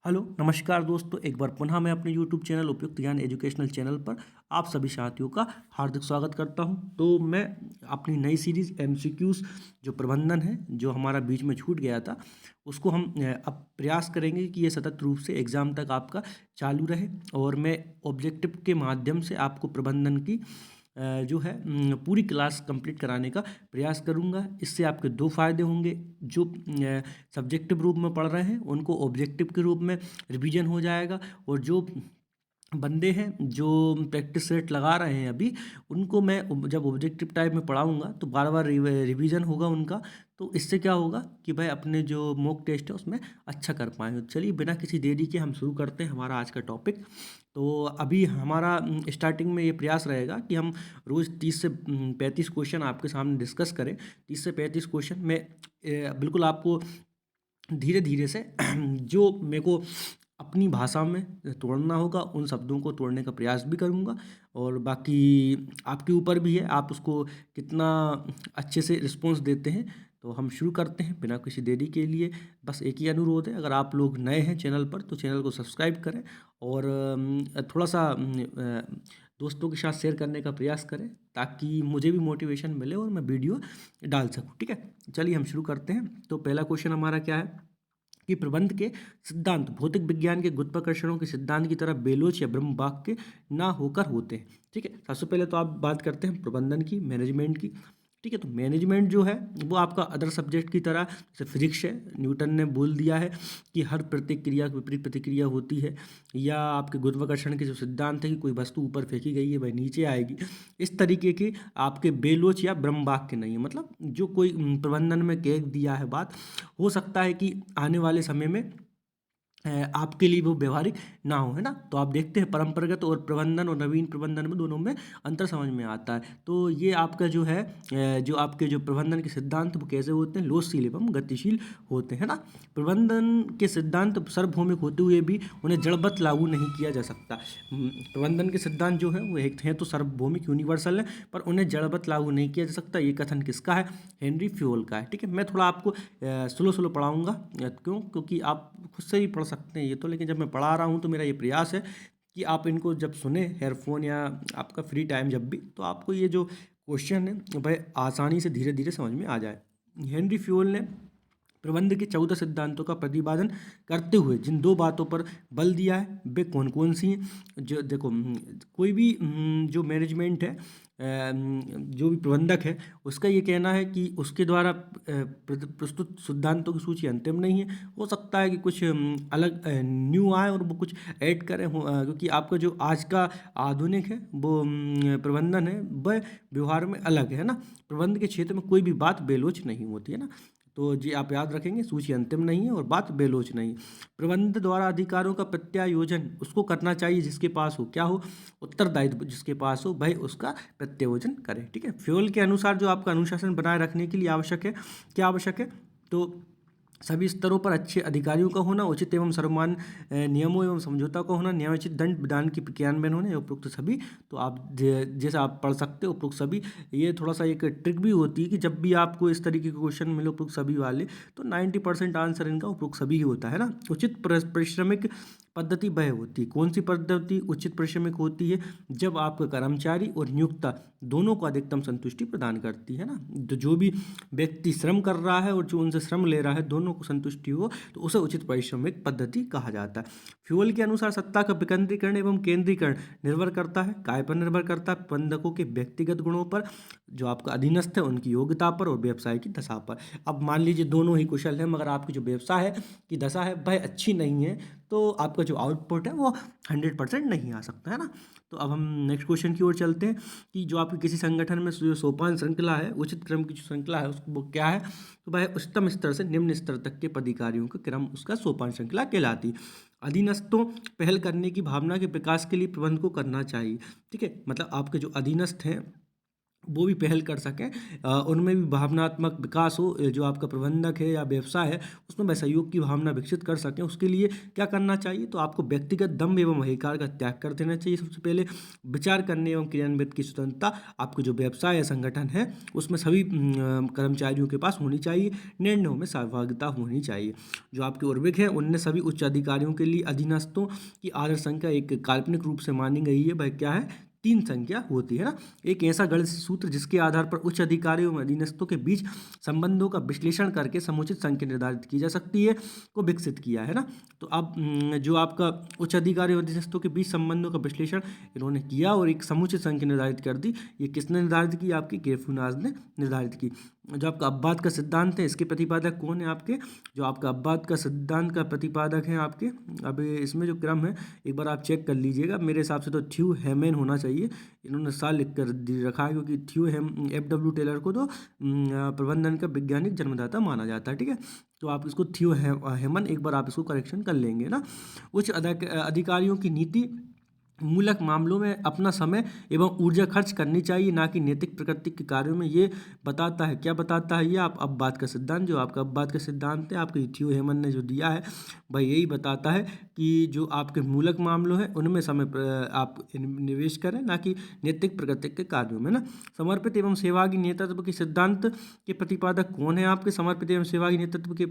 Hello नमस्कार दोस्तों, एक बार पुनः मैं अपने यूट्यूब चैनल उपयुक्त ज्ञान एजुकेशनल चैनल पर आप सभी साथियों का हार्दिक स्वागत करता हूं। तो मैं अपनी नई सीरीज़ एमसीक्यूज़ जो प्रबंधन है, जो हमारा बीच में छूट गया था, उसको हम अब प्रयास करेंगे कि ये सतत रूप से एग्ज़ाम तक आपका चालू रहे। और मैं ऑब्जेक्टिव के माध्यम से आपको प्रबंधन की जो है पूरी क्लास कंप्लीट कराने का प्रयास करूंगा। इससे आपके दो फायदे होंगे। जो सब्जेक्टिव रूप में पढ़ रहे हैं उनको ऑब्जेक्टिव के रूप में रिवीजन हो जाएगा, और जो बंदे हैं जो प्रैक्टिस सेट लगा रहे हैं अभी, उनको मैं जब ऑब्जेक्टिव टाइप में पढ़ाऊंगा तो बार बार रिवीजन होगा उनका। तो इससे क्या होगा कि भाई अपने जो मॉक टेस्ट है उसमें अच्छा कर पाएंगे। तो चलिए बिना किसी देरी के हम शुरू करते हैं हमारा आज का टॉपिक। तो अभी हमारा स्टार्टिंग में ये प्रयास रहेगा कि हम रोज़ 30 से 35 क्वेश्चन आपके सामने डिस्कस करें। 30 से 35 क्वेश्चन में बिल्कुल आपको धीरे धीरे से जो मेरे को अपनी भाषा में तोड़ना होगा उन शब्दों को तोड़ने का प्रयास भी करूँगा। और बाकी आपके ऊपर भी है, आप उसको कितना अच्छे से रिस्पॉन्स देते हैं। तो हम शुरू करते हैं बिना किसी देरी के लिए। बस एक ही अनुरोध है, अगर आप लोग नए हैं चैनल पर तो चैनल को सब्सक्राइब करें, और थोड़ा सा दोस्तों के साथ शेयर करने का प्रयास करें, ताकि मुझे भी मोटिवेशन मिले और मैं वीडियो डाल सकूं। ठीक है, चलिए हम शुरू करते हैं। तो पहला क्वेश्चन हमारा क्या है कि प्रबंध के सिद्धांत भौतिक विज्ञान के गुरुत्वाकर्षणों के सिद्धांत की तरह बेलोच या ब्रह्म वाक्य ना होकर होते हैं। ठीक है, सबसे पहले तो आप बात करते हैं प्रबंधन की, मैनेजमेंट की। ठीक है, तो मैनेजमेंट जो है वो आपका अदर सब्जेक्ट की तरह, जैसे फिजिक्स है, न्यूटन ने बोल दिया है कि हर प्रतिक्रिया की विपरीत प्रतिक्रिया होती है। या आपके गुरुत्वाकर्षण के जो सिद्धांत है कि कोई वस्तु ऊपर फेंकी गई है वह नीचे आएगी। इस तरीके के आपके बेलोच या ब्रह्म वाक्य नहीं है। मतलब जो कोई प्रबंधन में कह दिया है बात, हो सकता है कि आने वाले समय में आपके लिए वो व्यवहारिक ना हो, है ना। तो आप देखते हैं परंपरागत और प्रबंधन और नवीन प्रबंधन में दोनों में अंतर समझ में आता है। तो ये आपका जो है जो आपके जो प्रबंधन के सिद्धांत वो कैसे होते हैं, लोचशील एवं गतिशील होते हैं ना। प्रबंधन के सिद्धांत सार्वभौमिक होते हुए भी उन्हें जड़वत लागू नहीं किया जा सकता। प्रबंधन के सिद्धांत जो है वो एक हैं तो सार्वभौमिक यूनिवर्सल है, पर उन्हें जड़वत लागू नहीं किया जा सकता। ये कथन किसका है? हेनरी फ्योल का है। ठीक है, मैं थोड़ा आपको स्लो स्लो पढ़ाऊंगा। क्योंकि आप खुद से ही पढ़ सकते हैं ये तो, लेकिन जब मैं पढ़ा रहा हूँ तो मेरा ये प्रयास है कि आप इनको जब सुने हेयरफोन या आपका फ्री टाइम जब भी, तो आपको ये जो क्वेश्चन है वह आसानी से धीरे धीरे समझ में आ जाए। हेनरी फ्योल ने प्रबंध के 14 सिद्धांतों का प्रतिपादन करते हुए जिन दो बातों पर बल दिया है वे कौन कौन सी हैं? जो देखो, कोई भी जो मैनेजमेंट है, जो भी प्रबंधक है, उसका ये कहना है कि उसके द्वारा प्रस्तुत सिद्धांतों की सूची अंतिम नहीं है। हो सकता है कि कुछ अलग न्यू आए और वो कुछ ऐड करें, क्योंकि आपका जो आज का आधुनिक है वो प्रबंधन है वह व्यवहार में अलग है ना। प्रबंध के क्षेत्र में कोई भी बात बेलोच नहीं होती है ना। तो जी आप याद रखेंगे, सूची अंतिम नहीं है और बात बेलोच नहीं। प्रबंध द्वारा अधिकारों का प्रत्यायोजन उसको करना चाहिए जिसके पास हो क्या हो, उत्तरदायित्व जिसके पास हो भाई उसका प्रत्यायोजन करें। ठीक है, फ्योल के अनुसार जो आपका अनुशासन बनाए रखने के लिए आवश्यक है, क्या आवश्यक है? तो सभी स्तरों पर अच्छे अधिकारियों का होना, उचित एवं सर्वमान्य नियमों एवं समझौता का होना, न्यायोचित दंड विधान की क्रियान्वयन होने, उपयुक्त सभी। तो आप जैसे आप पढ़ सकते हो उपयुक्त सभी। ये थोड़ा सा एक ट्रिक भी होती है कि जब भी आपको इस तरीके के क्वेश्चन मिले उपयुक्त सभी वाले, तो 90% आंसर इनका उपयुक्त सभी ही होता है ना। उचित परिश्रमिक पद्धति वह होती है, कौन सी पद्धति उचित परिश्रमिक होती है? जब आपका कर्मचारी और नियोक्ता दोनों को अधिकतम संतुष्टि प्रदान करती है ना। तो जो भी व्यक्ति श्रम कर रहा है और जो उनसे श्रम ले रहा है, दोनों को संतुष्टि हो, तो उसे उचित पारिश्रमिक पद्धति कहा जाता है। फ्यूल के अनुसार सत्ता का विकेंद्रीकरण एवं केंद्रीकरण निर्भर करता है, काय पर निर्भर करता है? प्रबंधकों के व्यक्तिगत गुणों पर, जो आपका अधीनस्थ है उनकी योग्यता पर, और व्यवसाय की दशा पर। अब मान लीजिए दोनों ही कुशल हैं, मगर आपकी जो व्यवसाय है की दशा है वह अच्छी नहीं है, तो आपका जो आउटपुट है वो 100% नहीं आ सकता है ना। तो अब हम नेक्स्ट क्वेश्चन की ओर चलते हैं कि जो आपकी किसी संगठन में जो सोपान श्रृंखला है, उचित क्रम की जो श्रृंखला है उसको वो क्या है? तो वह उच्चतम स्तर से निम्न स्तर तक के पदाधिकारियों का क्रम उसका सोपान श्रृंखला कहलाती है। अधीनस्थों पहल करने की भावना के विकास के लिए प्रबंध को करना चाहिए। ठीक है, मतलब आपके जो अधीनस्थ हैं वो भी पहल कर सकें, उनमें भी भावनात्मक विकास हो, जो आपका प्रबंधक है या व्यवसाय है उसमें वह सहयोग की भावना विकसित कर सकें। उसके लिए क्या करना चाहिए, तो आपको व्यक्तिगत दम्भ एवं अहंकार का त्याग कर देना चाहिए। सबसे पहले विचार करने एवं क्रियान्वित की स्वतंत्रता आपको जो व्यवसाय या संगठन है उसमें सभी कर्मचारियों के पास होनी चाहिए। निर्णयों में सहभागिता होनी चाहिए। जो आपके उर्विक हैं उनने सभी उच्च अधिकारियों के लिए अधीनस्थों की आदर्श संख्या एक काल्पनिक रूप से मानी गई है। वह क्या है, 3 संख्या होती है ना। एक ऐसा गणित सूत्र जिसके आधार पर उच्च अधिकारियों और अधीनस्थों के बीच संबंधों का विश्लेषण करके समुचित संख्या निर्धारित की जा सकती है, को विकसित किया है ना। तो अब जो आपका उच्च अधिकारी और अधीनस्थों के बीच संबंधों का विश्लेषण इन्होंने किया और एक समुचित संख्या निर्धारित कर दी। ये किसने निर्धारित की, आपकी गेफुनाज ने निर्धारित की। जो आपका अपवाद का सिद्धांत है इसके प्रतिपादक कौन है आपके, जो आपका अपवाद का सिद्धांत का प्रतिपादक है आपके, अब इसमें जो क्रम है एक बार आप चेक कर लीजिएगा। मेरे हिसाब से तो थ्यू हेमन होना चाहिए, इन्होंने साल लिख कर रखा है क्योंकि थ्यू एफ डब्ल्यू टेलर को तो प्रबंधन का वैज्ञानिक जन्मदाता माना जाता है। ठीक है, तो आप इसको थ्यू हेमन एक बार आप इसको करेक्शन कर लेंगे ना। उच्च अधिकारियों की नीति मूलक मामलों में अपना समय एवं ऊर्जा खर्च करनी चाहिए, ना कि नैतिक प्रकृति के कार्यों में। ये बताता है, क्या बताता है ये, आप अपवाद का सिद्धांत, जो आपका अपवाद का सिद्धांत है आपके थ्यू हेमन ने जो दिया है भाई यही बताता है कि जो आपके मूलक मामलों हैं उनमें समय आप निवेश करें, ना कि नैतिक प्रकृति के कार्यों में ना। समर्पित एवं सेवागी नेतृत्व के सिद्धांत के प्रतिपादक कौन है आपके, समर्पित एवं सेवागी नेतृत्व के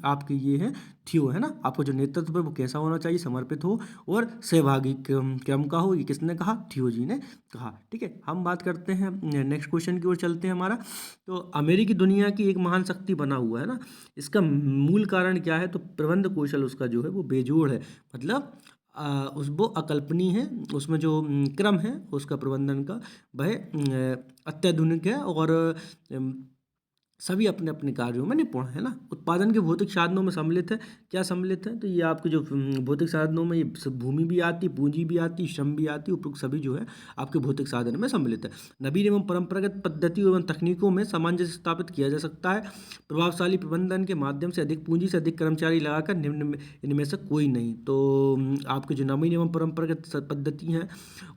आपके ये है थ्यू है ना। आपको जो नेतृत्व है वो कैसा होना चाहिए, समर्पित हो और सहभागी क्रम का हो। ये किसने कहा, थ्यू जी ने कहा। ठीक है, हम बात करते हैं नेक्स्ट क्वेश्चन की ओर चलते हैं हमारा। तो अमेरिकी दुनिया की एक महान शक्ति बना हुआ है ना, इसका मूल कारण क्या है, तो प्रबंध कौशल उसका जो है वो बेजोड़ है। मतलब वो अकल्पनीय है, उसमें जो क्रम है उसका प्रबंधन का वह अत्याधुनिक है और सभी अपने अपने कार्यों में निपुण है ना। उत्पादन के भौतिक साधनों में सम्मिलित है, क्या सम्मिलित है, तो ये आपके जो भौतिक साधनों में ये भूमि भी आती, पूंजी भी आती, श्रम भी आती, उपरोक्त सभी जो है आपके भौतिक साधन में सम्मिलित है। नवीन एवं परंपरागत पद्धतियों एवं तकनीकों में सामंजस्य स्थापित किया जा सकता है। प्रभावशाली प्रबंधन के माध्यम से अधिक पूंजी से अधिक कर्मचारी लगाकर निम्न इनमें से कोई नहीं। तो आपके जो नवीन एवं परंपरागत पद्धति हैं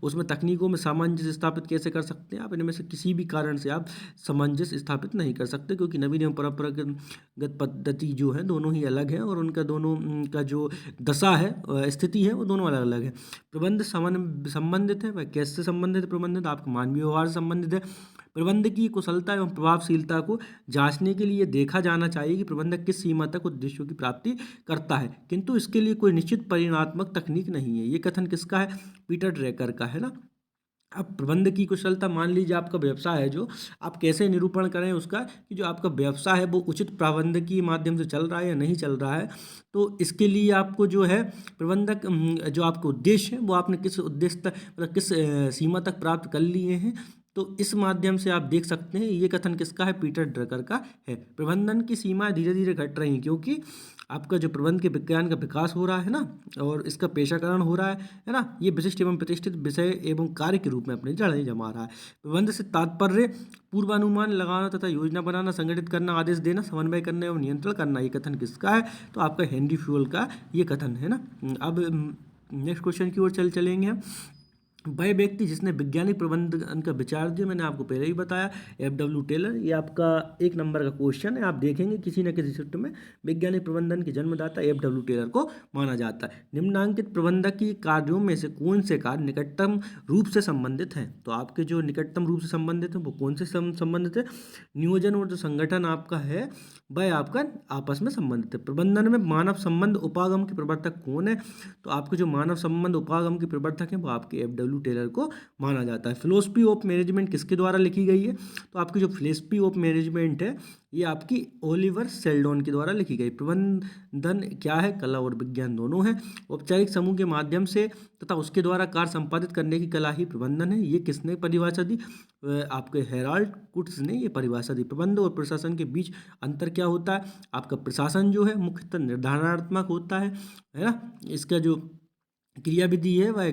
उसमें तकनीकों में सामंजस्य स्थापित कैसे कर सकते हैं आप, इनमें से किसी भी कारण से आप सामंजस्य स्थापित नहीं कर सकते, क्योंकि नवीन एवं परंपरागत पद्धति जो है दोनों ही अलग है और उनका दोनों का जो दशा है, स्थिति है, वो दोनों अलग अलग है। प्रबंध संबंधित है, वह कैसे संबंधित है, प्रबंधित आपके मानवीय व्यवहार से संबंधित है। प्रबंध की कुशलता एवं प्रभावशीलता को जांचने के लिए देखा जाना चाहिए कि प्रबंधक किस सीमा तक उद्देश्यों की प्राप्ति करता है, किंतु इसके लिए कोई निश्चित परिणात्मक तकनीक नहीं है। ये कथन किसका है, पीटर ड्रैकर का है ना। अब प्रबंध की कुशलता, मान लीजिए आपका व्यवसाय है, जो आप कैसे निरूपण करें उसका कि जो आपका व्यवसाय है वो उचित प्रबंध के माध्यम से चल रहा है या नहीं चल रहा है। तो इसके लिए आपको जो है प्रबंधक जो आपके उद्देश्य है वो आपने किस उद्देश्य तक, मतलब किस सीमा तक प्राप्त कर लिए हैं, तो इस माध्यम से आप देख सकते हैं। ये कथन किसका है, पीटर ड्रकर का है। प्रबंधन की सीमाएं धीरे धीरे घट रही हैं क्योंकि आपका जो प्रबंध के विज्ञान का विकास हो रहा है ना और इसका पेशाकरण हो रहा है ना। ये विशिष्ट एवं प्रतिष्ठित विषय एवं कार्य के रूप में अपने जड़ें जमा रहा है। प्रबंध से तात्पर्य पूर्वानुमान लगाना तथा योजना बनाना, संगठित करना, आदेश देना, समन्वय करना एवं नियंत्रण करना। ये कथन किसका है, तो आपका हेनरी फ्यूल का ये कथन है ना। अब नेक्स्ट क्वेश्चन की ओर चलेंगे हम। वह व्यक्ति जिसने वैज्ञानिक प्रबंधन का विचार दिया, मैंने आपको पहले ही बताया, एफ.डब्ल्यू. टेलर। ये आपका 1 नंबर का क्वेश्चन है, आप देखेंगे किसी न किसी शिफ्ट में वैज्ञानिक प्रबंधन के जन्मदाता एफ.डब्ल्यू. टेलर को माना जाता है। निम्नांकित प्रबंधकीय कार्यों में से कौन से कार्य निकटतम रूप से संबंधित हैं, तो आपके जो निकटतम रूप से संबंधित हैं वो कौन से संबंधित है, नियोजन और जो संगठन आपका है वह आपका आपस में संबंधित है। प्रबंधन में मानव संबंध उपागम के प्रवर्तक कौन है, तो आपके जो मानव संबंध उपागम के प्रवर्तक हैं वो आपके एफ.डब्ल्यू. टेलर को माना जाता है। फिलोसफी ऑफ मैनेजमेंट किसके द्वारा लिखी गई है, तो आपकी जो फिलोसफी ऑफ मैनेजमेंट है ये आपकी ओलिवर सेल्डोन के द्वारा लिखी गई। प्रबंधन क्या है, कला और विज्ञान दोनों है। औपचारिक समूह के माध्यम से तथा उसके द्वारा कार्य संपादित करने की कला ही प्रबंधन है। ये किसने परिभाषा दी, आपके हेराल्ड कुट्स ने ये परिभाषा दी। प्रबंध और प्रशासन के बीच अंतर क्या होता है, आपका प्रशासन जो है मुख्यतः निर्धारणात्मक होता है ना। इसका जो क्रियाविधि है वह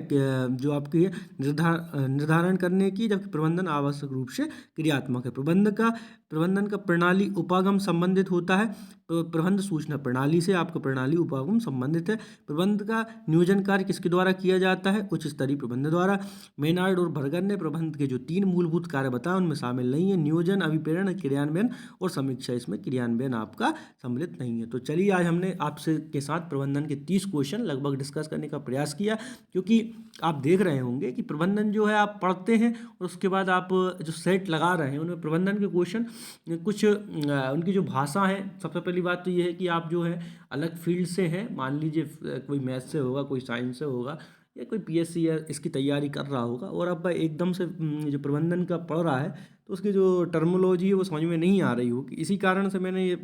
जो आपकी है निर्धारण करने की, जबकि प्रबंधन आवश्यक रूप से क्रियात्मक है। प्रबंध का प्रबंधन का प्रणाली उपागम संबंधित होता है, तो प्रबंध सूचना प्रणाली से आपका प्रणाली उपागम संबंधित है। प्रबंध का नियोजन कार्य किसके द्वारा किया जाता है? उच्च स्तरीय प्रबंध द्वारा। मेनार्ड और बर्गर ने प्रबंध के जो 3 मूलभूत कार्य बताए उनमें शामिल नहीं है, नियोजन, अभिप्रेरण, क्रियान्वयन और समीक्षा। इसमें क्रियान्वयन आपका सम्मिलित नहीं है। तो चलिए आज हमने आपसे के साथ प्रबंधन के 30 क्वेश्चन लगभग डिस्कस करने का प्रयास किया, क्योंकि आप देख रहे होंगे कि प्रबंधन जो है आप पढ़ते हैं और उसके बाद आप जो सेट लगा रहे हैं उनमें प्रबंधन के क्वेश्चन कुछ उनकी जो भाषा है, सबसे पहली बात तो ये है कि आप जो है अलग फील्ड से हैं, मान लीजिए कोई मैथ से होगा, कोई साइंस से होगा, या कोई पीएससी या इसकी तैयारी कर रहा होगा, और अब एकदम से जो प्रबंधन का पढ़ रहा है तो उसकी जो टर्मोलॉजी है वो समझ में नहीं आ रही होगी। इसी कारण से मैंने ये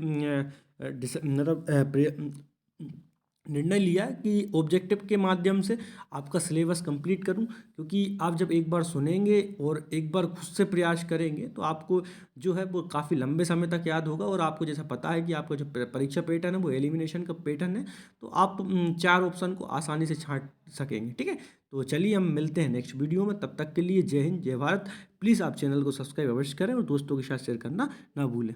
निर्णय लिया कि ऑब्जेक्टिव के माध्यम से आपका सिलेबस कंप्लीट करूं, क्योंकि आप जब एक बार सुनेंगे और एक बार खुद से प्रयास करेंगे तो आपको जो है वो काफ़ी लंबे समय तक याद होगा। और आपको जैसा पता है कि आपका जो परीक्षा पैटर्न है वो एलिमिनेशन का पैटर्न है, तो आप 4 ऑप्शन को आसानी से छांट सकेंगे। ठीक है, तो चलिए हम मिलते हैं नेक्स्ट वीडियो में। तब तक के लिए जय हिंद, जय भारत। प्लीज़ आप चैनल को सब्सक्राइब अवश्य करें और दोस्तों के साथ शेयर करना ना भूलें।